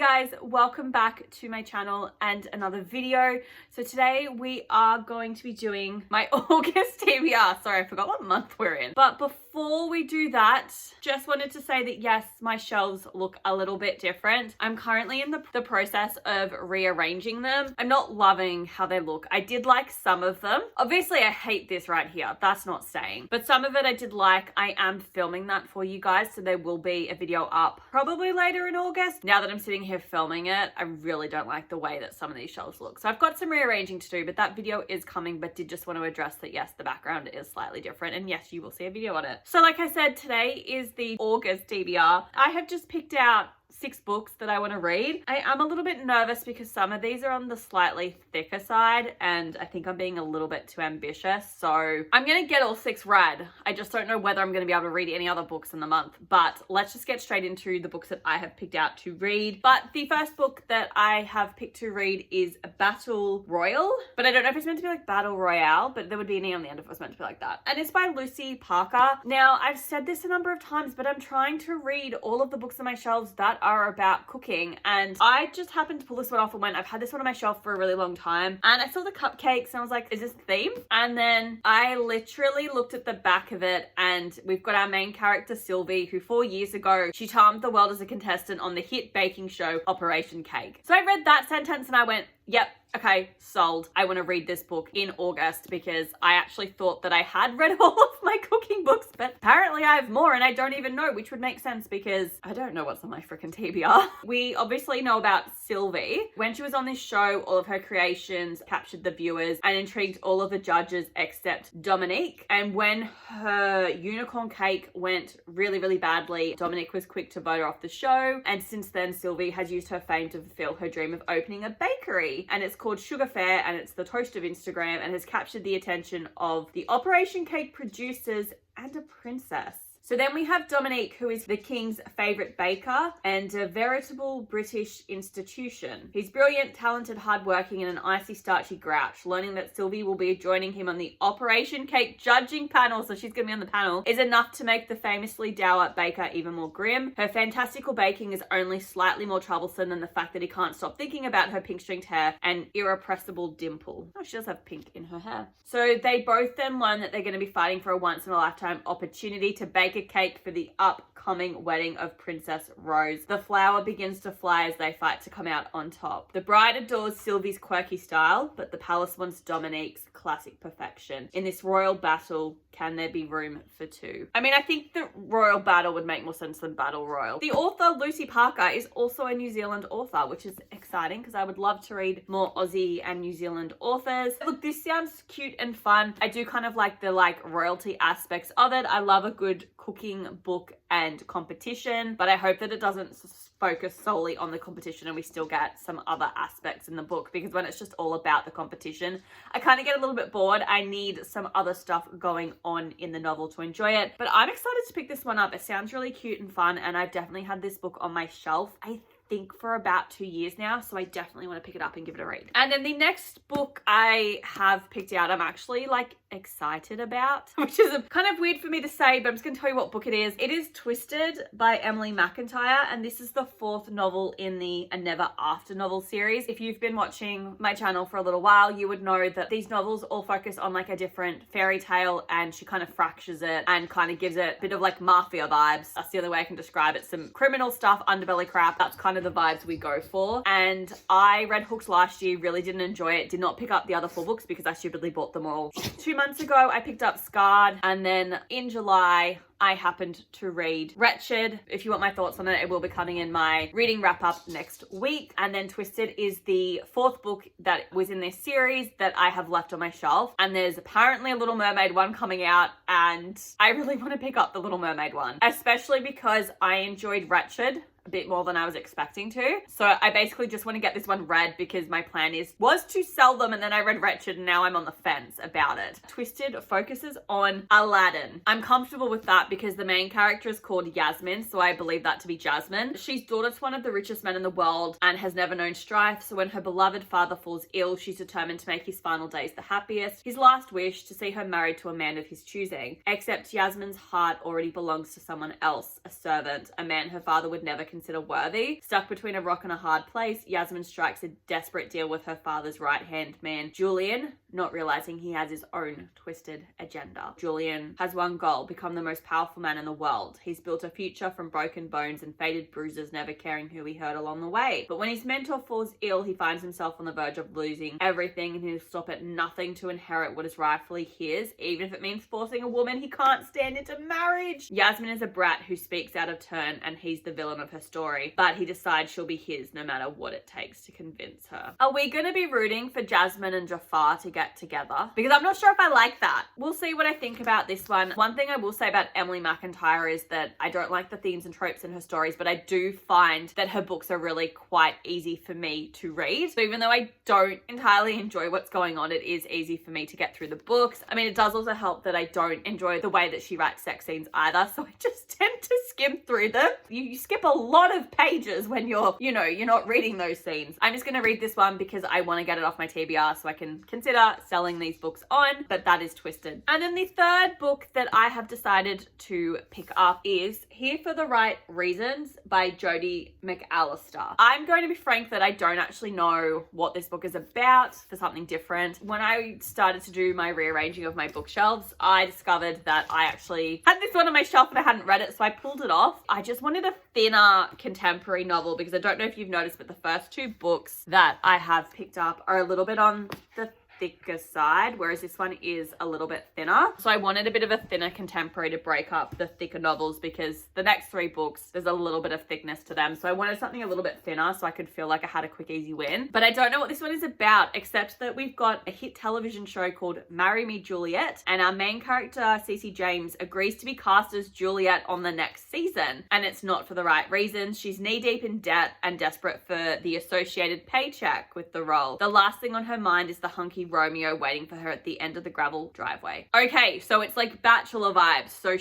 guys, welcome back to my channel and another video. So today we are going to be doing my August TBR. Sorry, I forgot what month we're in. But before we do that, just wanted to say that yes, my shelves look a little bit different. I'm currently in the process of rearranging them. I'm not loving how they look. I did like some of them. Obviously, I hate this right here. That's not staying. But some of it I did like. I am filming that for you guys, so there will be a video up probably later in August. Now that I'm sitting here filming it, I really don't like the way that some of these shelves look. So I've got some rearranging to do, but that video is coming, but did just want to address that yes, the background is slightly different, and yes, you will see a video on it. So like I said, today is the August TBR. I have just picked out 6 books that I want to read. I am a little bit nervous because some of these are on the slightly thicker side and I think I'm being a little bit too ambitious. So I'm going to get all 6 read. I just don't know whether I'm going to be able to read any other books in the month, but let's just get straight into the books that I have picked out to read. But the first book that I have picked to read is Battle Royale, but I don't know if it's meant to be like Battle Royale, but there would be an E on the end if it was meant to be like that. And it's by Lucy Parker. Now, I've said this a number of times, but I'm trying to read all of the books on my shelves that are about cooking, and I just happened to pull this one off and went, I've had this one on my shelf for a really long time, and I saw the cupcakes and I was like, is this the theme? And then I literally looked at the back of it, and we've got our main character Sylvie, who 4 years ago she charmed the world as a contestant on the hit baking show Operation Cake. So I read that sentence and I went, yep, okay, sold. I want to read this book in August because I actually thought that I had read all of my cooking books, but apparently I have more and I don't even know, which would make sense because I don't know what's on my freaking TBR. We obviously know about Sylvie. When she was on this show, all of her creations captured the viewers and intrigued all of the judges except Dominique. And when her unicorn cake went really, really badly, Dominique was quick to vote her off the show. And since then, Sylvie has used her fame to fulfill her dream of opening a bakery. And it's called Sugar Fair, and it's the toast of Instagram, and has captured the attention of the Operation Cake producers and a princess. So then we have Dominique, who is the king's favourite baker and a veritable British institution. He's brilliant, talented, hardworking, and an icy, starchy grouch. Learning that Sylvie will be joining him on the Operation Cake judging panel, so she's going to be on the panel, is enough to make the famously dour baker even more grim. Her fantastical baking is only slightly more troublesome than the fact that he can't stop thinking about her pink-stringed hair and irrepressible dimple. Oh, she does have pink in her hair. So they both then learn that they're going to be fighting for a once-in-a-lifetime opportunity to bake a cake for the upcoming wedding of Princess Rose. The flower begins to fly as they fight to come out on top. The bride adores Sylvie's quirky style, but the palace wants Dominique's classic perfection. In this royal battle, can there be room for two? I mean, I think the royal battle would make more sense than Battle Royal. The author, Lucy Parker, is also a New Zealand author, which is exciting because I would love to read more Aussie and New Zealand authors. Look, this sounds cute and fun. I do kind of like the royalty aspects of it. I love a good cooking book and competition, but I hope that it doesn't focus solely on the competition and we still get some other aspects in the book, because when it's just all about the competition, I kind of get a little bit bored. I need some other stuff going on in the novel to enjoy it. But I'm excited to pick this one up. It sounds really cute and fun, and I've definitely had this book on my shelf, I think, for about 2 years now, so I definitely want to pick it up and give it a read. And then the next book I have picked out, I'm actually excited about, which is kind of weird for me to say, but I'm just going to tell you what book it is. It is Twisted by Emily McIntyre, and this is the 4th novel in the A Never After novel series. If you've been watching my channel for a little while, you would know that these novels all focus on a different fairy tale, and she kind of fractures it and kind of gives it a bit of mafia vibes. That's the only way I can describe it. Some criminal stuff, underbelly crap. That's kind of the vibes we go for. And I read Hooked last year, really didn't enjoy it, did not pick up the other 4 books because I stupidly bought them all. 2 months ago, I picked up Scarred, and then in July, I happened to read Wretched. If you want my thoughts on it, it will be coming in my reading wrap up next week. And then Twisted is the 4th book that was in this series that I have left on my shelf. And there's apparently a Little Mermaid one coming out, and I really want to pick up the Little Mermaid one, especially because I enjoyed Wretched a bit more than I was expecting to. So I basically just want to get this one read because my plan was to sell them, and then I read Wretched and now I'm on the fence about it. Twisted focuses on Aladdin. I'm comfortable with that because the main character is called Yasmin, so I believe that to be Jasmine. She's daughter to one of the richest men in the world and has never known strife, so when her beloved father falls ill, she's determined to make his final days the happiest. His last wish, to see her married to a man of his choosing. Except Yasmin's heart already belongs to someone else, a servant, a man her father would never consider worthy. Stuck between a rock and a hard place, Yasmin strikes a desperate deal with her father's right-hand man, Julian, not realizing he has his own twisted agenda. Julian has one goal, become the most powerful man in the world. He's built a future from broken bones and faded bruises, never caring who he hurt along the way. But when his mentor falls ill, he finds himself on the verge of losing everything, and he'll stop at nothing to inherit what is rightfully his, even if it means forcing a woman he can't stand into marriage. Yasmin is a brat who speaks out of turn, and he's the villain of her story, but he decides she'll be his no matter what it takes to convince her. Are we going to be rooting for Jasmine and Jafar to get together? Because I'm not sure if I like that. We'll see what I think about this one. One thing I will say about Emily McIntyre is that I don't like the themes and tropes in her stories, but I do find that her books are really quite easy for me to read. So even though I don't entirely enjoy what's going on, it is easy for me to get through the books. I mean, it does also help that I don't enjoy the way that she writes sex scenes either, so I just tend to skim through them. You skip a lot of pages when you're not reading those scenes. I'm just going to read this one because I want to get it off my TBR so I can consider selling these books on, but that is twisted. And then the third book that I have decided to pick up is Here for the Right Reasons by Jodie McAllister. I'm going to be frank that I don't actually know what this book is about, for something different. When I started to do my rearranging of my bookshelves, I discovered that I actually had this one on my shelf and I hadn't read it, so I pulled it off. I just wanted a thinner contemporary novel because I don't know if you've noticed, but the first two books that I have picked up are a little bit on the thicker side, whereas this one is a little bit thinner. So I wanted a bit of a thinner contemporary to break up the thicker novels because the next three books, there's a little bit of thickness to them. So I wanted something a little bit thinner so I could feel like I had a quick, easy win. But I don't know what this one is about, except that we've got a hit television show called Marry Me, Juliet, and our main character, Cece James, agrees to be cast as Juliet on the next season. And it's not for the right reasons. She's knee-deep in debt and desperate for the associated paycheck with the role. The last thing on her mind is the hunky Romeo waiting for her at the end of the gravel driveway. Okay, so it's like Bachelor vibes. So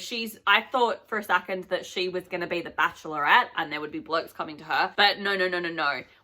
I thought for a second that she was going to be the Bachelorette and there would be blokes coming to her. But no.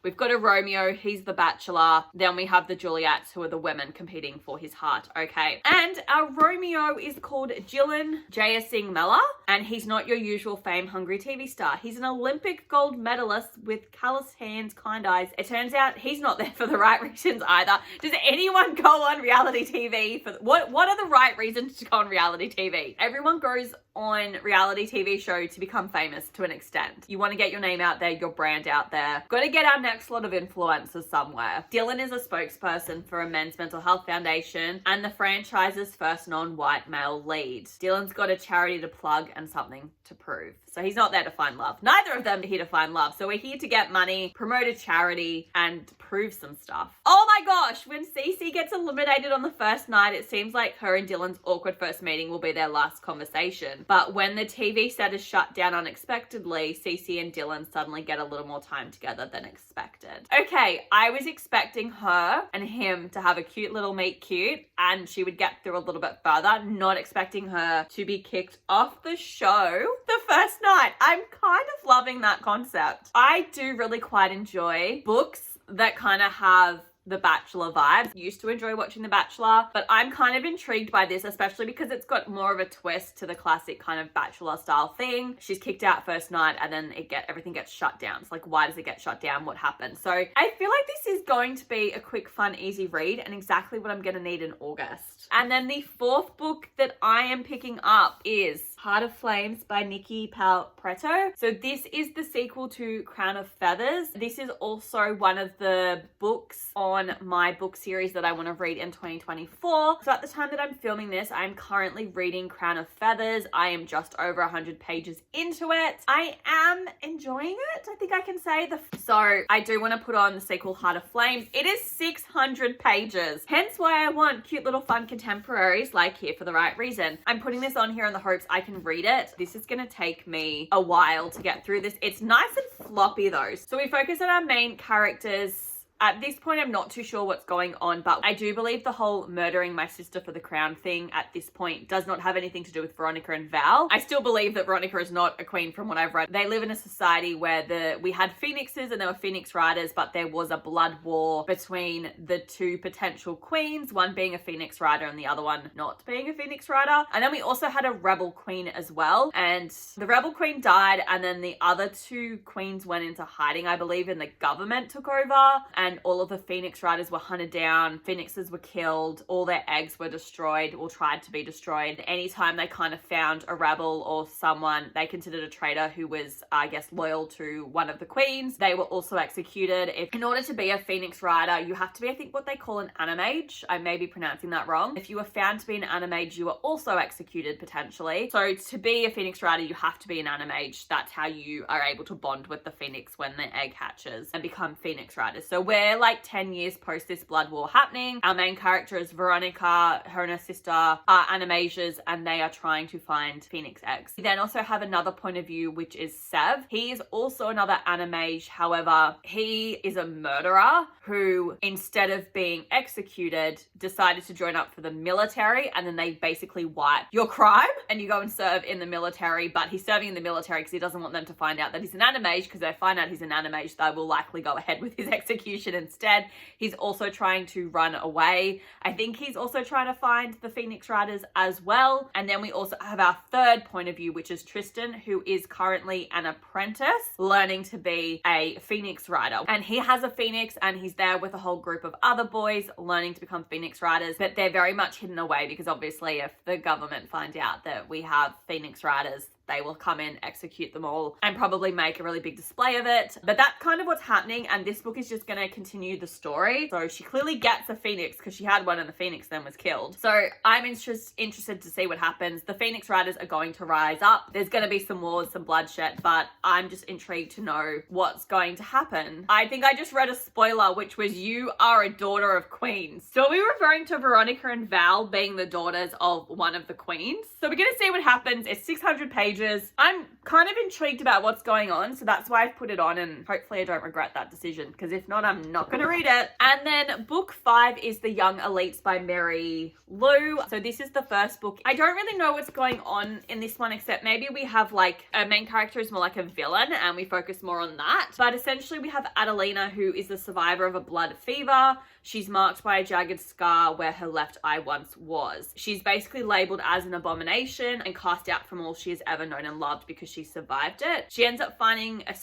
We've got a Romeo, he's the Bachelor. Then we have the Juliets, who are the women competing for his heart. Okay. And our Romeo is called Jillian Jayasingh Mella, and he's not your usual fame-hungry TV star. He's an Olympic gold medalist with calloused hands, kind eyes. It turns out he's not there for the right reasons either. Does anyone go on reality TV for what are the right reasons to go on reality TV? Everyone goes on reality TV show to become famous to an extent. You want to get your name out there, your brand out there. Got to get our next lot of influencers somewhere. Dylan is a spokesperson for a men's mental health foundation and the franchise's first non-white male lead. Dylan's got a charity to plug and something to prove. So he's not there to find love. Neither of them are here to find love. So we're here to get money, promote a charity, and prove some stuff. Oh my gosh, when Cece gets eliminated on the first night, it seems like her and Dylan's awkward first meeting will be their last conversation. But when the TV set is shut down unexpectedly, Cece and Dylan suddenly get a little more time together than expected. Okay, I was expecting her and him to have a cute little meet cute and she would get through a little bit further, not expecting her to be kicked off the show the first night. I'm kind of loving that concept. I do really quite enjoy books that kind of have the Bachelor vibes. Used to enjoy watching The Bachelor, but I'm kind of intrigued by this, especially because it's got more of a twist to the classic kind of Bachelor style thing. She's kicked out first night and then everything gets shut down. It's like, why does it get shut down? What happened? So I feel like this is going to be a quick, fun, easy read and exactly what I'm going to need in August. And then the fourth book that I am picking up is Heart of Flames by Nikki Palpreto. So this is the sequel to Crown of Feathers. This is also one of the books on my book series that I want to read in 2024. So at the time that I'm filming this, I'm currently reading Crown of Feathers. I am just over 100 pages into it. I am enjoying it, I think I can say. So I do want to put on the sequel Heart of Flames. It is 600 pages. Hence why I want cute little fun contemporaries like Here for the Right Reason. I'm putting this on here in the hopes I can read it. This is going to take me a while to get through this. It's nice and floppy though. So we focus on our main character's At this point, I'm not too sure what's going on, but I do believe the whole murdering my sister for the crown thing at this point does not have anything to do with Veronica and Val. I still believe that Veronica is not a queen from what I've read. They live in a society where we had phoenixes and there were phoenix riders, but there was a blood war between the two potential queens, one being a phoenix rider and the other one not being a phoenix rider. And then we also had a rebel queen as well. And the rebel queen died, and then the other two queens went into hiding, I believe, and the government took over, and all of the phoenix riders were hunted down, phoenixes were killed, all their eggs were destroyed or tried to be destroyed. Anytime they kind of found a rebel or someone they considered a traitor who was, I guess, loyal to one of the queens, they were also executed. In order to be a phoenix rider, you have to be, I think, what they call an animage. I may be pronouncing that wrong. If you were found to be an animage, you were also executed potentially. So to be a phoenix rider, you have to be an animage. That's how you are able to bond with the phoenix when the egg hatches and become phoenix riders. So we're like 10 years post this blood war happening. Our main character is Veronica. Her and her sister are animages, and they are trying to find phoenix eggs. We then also have another point of view, which is Sev. He is also another animage. However, he is a murderer who, instead of being executed, decided to join up for the military, and then they basically wipe your crime and you go and serve in the military. But he's serving in the military because he doesn't want them to find out that he's an animage, because if they find out he's an animage, they will likely go ahead with his execution instead. He's also trying to run away. I think he's also trying to find the phoenix riders as well. And then we also have our third point of view, which is Tristan, who is currently an apprentice learning to be a phoenix rider. And he has a phoenix, and he's there with a whole group of other boys learning to become phoenix riders, but they're very much hidden away because obviously if the government find out that we have phoenix riders, they will come in, execute them all, and probably make a really big display of it. But that's kind of what's happening, and this book is just going to continue the story. So she clearly gets a phoenix because she had one and the phoenix then was killed. So I'm interested to see what happens. The phoenix riders are going to rise up. There's going to be some wars, some bloodshed, but I'm just intrigued to know what's going to happen. I think I just read a spoiler, which was you are a daughter of queens. So are we referring to Veronica and Val being the daughters of one of the queens? So we're going to see what happens. It's 600 pages. I'm kind of intrigued about what's going on, so that's why I've put it on, and hopefully I don't regret that decision, because if not, I'm not going to read it. And then book 5 is The Young Elites by Mary Lou. So this is the first book. I don't really know what's going on in this one, except maybe we have like a main character is more like a villain and we focus more on that. But essentially we have Adelina, who is the survivor of a blood fever. She's marked by a jagged scar where her left eye once was. She's basically labeled as an abomination and cast out from all she has ever known and loved because she survived it. She ends up finding a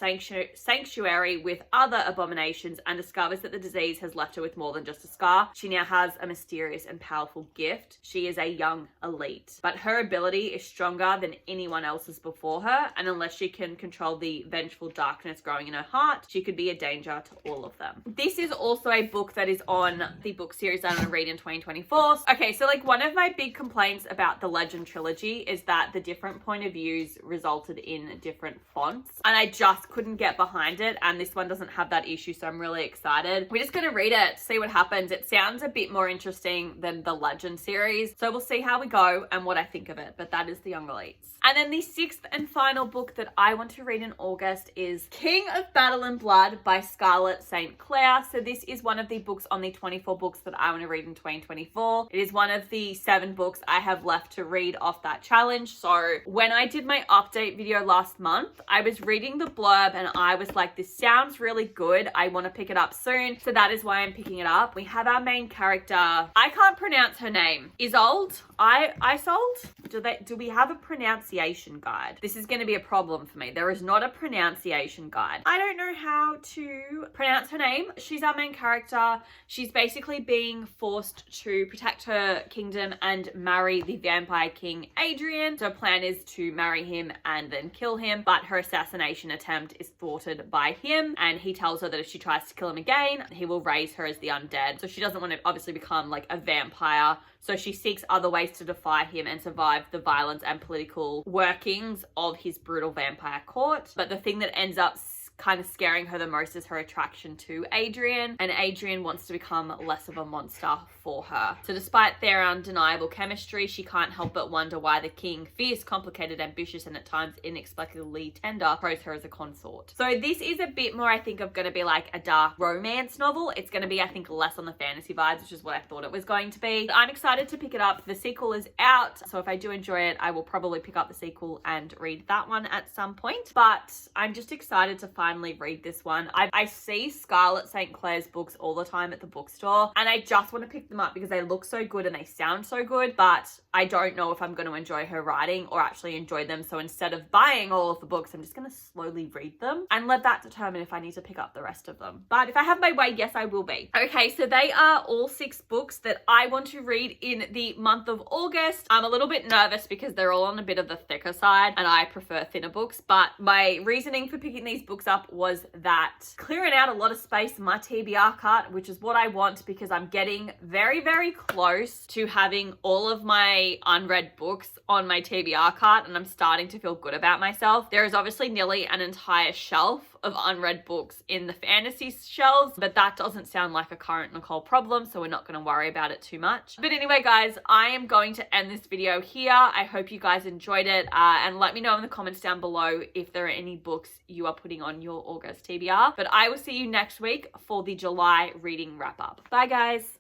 sanctuary with other abominations and discovers that the disease has left her with more than just a scar. She now has a mysterious and powerful gift. She is a young elite, but her ability is stronger than anyone else's before her, and unless she can control the vengeful darkness growing in her heart, she could be a danger to all of them. This is also a book that is on the book series that I'm going to read in 2024. Okay, so like one of my big complaints about the Legend trilogy is that the different point of views resulted in different fonts, and I just couldn't get behind it, and this one doesn't have that issue, so I'm really excited. We're just going to read it, see what happens. It sounds a bit more interesting than the Legend series, so we'll see how we go and what I think of it, but that is The Young Elites. And then the 6th and final book that I want to read in August is King of Battle and Blood by Scarlett St. Clair. So this is one of the books on the 24 books that I want to read in 2024. It is one of the 7 books I have left to read off that challenge. So when I did my update video last month, I was reading the blurb and I was like, this sounds really good. I want to pick it up soon. So that is why I'm picking it up. We have our main character. I can't pronounce her name. Isolde? Isolde? Do we have a pronunciation guide? This is going to be a problem for me. There is not a pronunciation guide. I don't know how to pronounce her name. She's our main character. She's basically being forced to protect her kingdom and marry the vampire king Adrian. So her plan is to marry him and then kill him, but her assassination attempt is thwarted by him, and he tells her that if she tries to kill him again, he will raise her as the undead. So she doesn't want to obviously become like a vampire. So she seeks other ways to defy him and survive the violence and political workings of his brutal vampire court. But the thing that ends up kind of scaring her the most is her attraction to Adrian, and Adrian wants to become less of a monster for her. So despite their undeniable chemistry, she can't help but wonder why the king, fierce, complicated, ambitious, and at times inexplicably tender, chose her as a consort. So this is a bit more, I think, of going to be like a dark romance novel. It's going to be, I think, less on the fantasy vibes, which is what I thought it was going to be. I'm excited to pick it up. The sequel is out, so if I do enjoy it, I will probably pick up the sequel and read that one at some point. But I'm just excited to finally read this one. I see Scarlett St. Clair's books all the time at the bookstore, and I just want to pick them up because they look so good and they sound so good, but I don't know if I'm going to enjoy her writing or actually enjoy them. So instead of buying all of the books, I'm just going to slowly read them and let that determine if I need to pick up the rest of them. But if I have my way, yes, I will be. Okay, so they are all 6 books that I want to read in the month of August. I'm a little bit nervous because they're all on a bit of the thicker side and I prefer thinner books, but my reasoning for picking these books up was that clearing out a lot of space in my TBR cart, which is what I want because I'm getting very, very close to having all of my unread books on my TBR cart, and I'm starting to feel good about myself. There is obviously nearly an entire shelf of unread books in the fantasy shelves, but that doesn't sound like a current Nicole problem, so we're not going to worry about it too much. But anyway, guys, I am going to end this video here. I hope you guys enjoyed it, and let me know in the comments down below if there are any books you are putting on your August TBR. But I will see you next week for the July reading wrap up. Bye, guys.